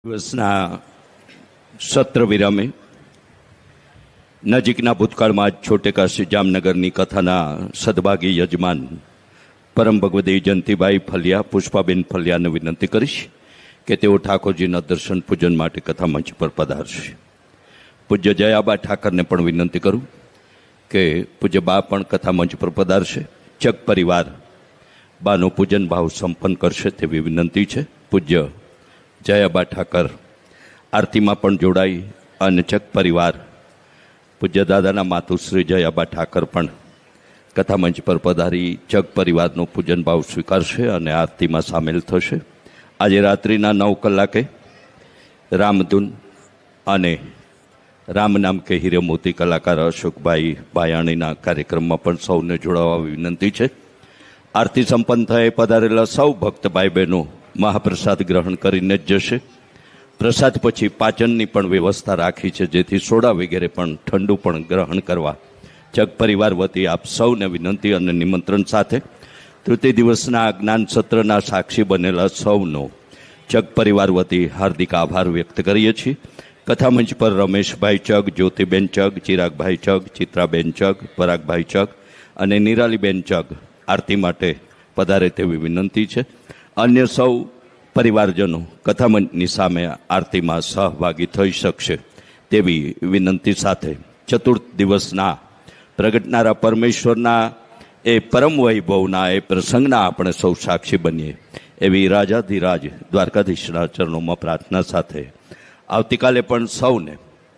દિવસના સત્ર વિરામે નજીકના ભૂતકાળમાં જ છોટેકાશી જામનગરની કથાના સદભાગી યજમાન પરમ ભગવદી જયંતિભાઈ ફલિયા, પુષ્પાબેન ફલિયાને વિનંતી કરીશ કે તેઓ ઠાકોરજીના દર્શન પૂજન માટે કથા મંચ પર પધારશે. પૂજ્ય જયાબા ઠાકરને પણ વિનંતી કરું કે પૂજ્ય બા પણ કથા મંચ પર પધારશે. ચક પરિવાર બાનું પૂજન ભાવ સંપન્ન કરશે તેવી વિનંતી છે. પૂજ્ય જયાબા ઠાકર આરતીમાં પણ જોડાઈ અને ચક પરિવાર પૂજ્ય દાદાના માતુશ્રી જયાબા ઠાકર પણ કથામંચ પર પધારી ચક પરિવારનો પૂજન ભાવ સ્વીકારશે અને આરતીમાં સામેલ થશે. આજે રાત્રિના 9 કલાકે રામધૂન અને રામ નામ કે હીરે મોતી કલાકાર અશોકભાઈ ભાયાણીના કાર્યક્રમમાં પણ સૌને જોડાવા વિનંતી છે. આરતી સંપન્ન થયે પધારેલા સૌ ભક્ત ભાઈ બહેનો મહાપ્રસાદ ગ્રહણ કરીને જ જશે. પ્રસાદ પછી પાચનની પણ વ્યવસ્થા રાખી છે, જેથી સોડા વગેરે પણ ઠંડુ પણ ગ્રહણ કરવા ચક પરિવાર વતી આપ સૌને વિનંતી અને નિમંત્રણ સાથે તૃતીય દિવસના જ્ઞાન સત્રના સાક્ષી બનેલા સૌનો ચક પરિવાર વતી હાર્દિક આભાર વ્યક્ત કરીએ છીએ. કથામંચ પર રમેશભાઈ ચગ, જ્યોતિબેન ચગ, ચિરાગભાઈ ચગ, ચિત્રાબેન ચગ, પરાગભાઈ ચગ અને નિરાલીબેન ચગ આરતી માટે પધારે તેવી વિનંતી છે. અન્ય સૌ પરિવારજનો કથામંચની સામે આરતીમાં સહભાગી થઈ શકશે તેવી વિનંતી સાથે ચતુર્થ દિવસના પ્રગટનારા પરમેશ્વરના એ પરમ વૈભવના એ પ્રસંગના આપણે સૌ સાક્ષી બનીએ એવી રાજાધિરાજ દ્વારકાધીશના ચરણોમાં પ્રાર્થના સાથે આવતીકાલે પણ સૌને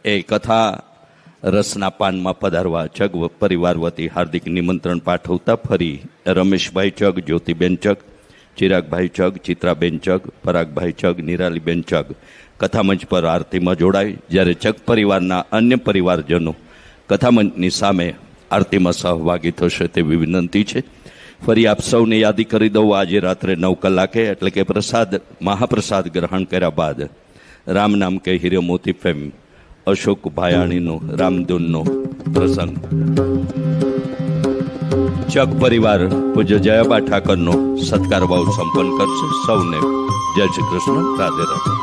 એ કથા રસના પાનમાં પધારવા ચગ પરિવાર વતી હાર્દિક નિમંત્રણ પાઠવતા ફરી રમેશભાઈ ચગ, જ્યોતિબેન ચગ, ચિરાગભાઈ ચગ, ચિત્રાબેન ચગ, પરાગભાઈ ચગ, નિરાલીબેન ચગ કથામંચ પર આરતીમાં જોડાય. જ્યારે ચગ પરિવારના અન્ય પરિવારજનો કથામંચની સામે આરતીમાં સહભાગી થશે તેવી વિનંતી છે. ફરી આપ સૌને યાદી કરી દઉં, આજે રાત્રે 9 કલાકે એટલે કે મહાપ્રસાદ ગ્રહણ કર્યા બાદ રામ નામ કે હીરે મોતી ફેમ અશોક ભાયાણીનો રામધૂનનો પ્રસંગ ચક પરિવાર પૂજ્ય જયાબા ઠાકરનો સત્કાર ભાવ સંપન્ન કરશે. સૌને જય શ્રી કૃષ્ણ, રાધે રાધે.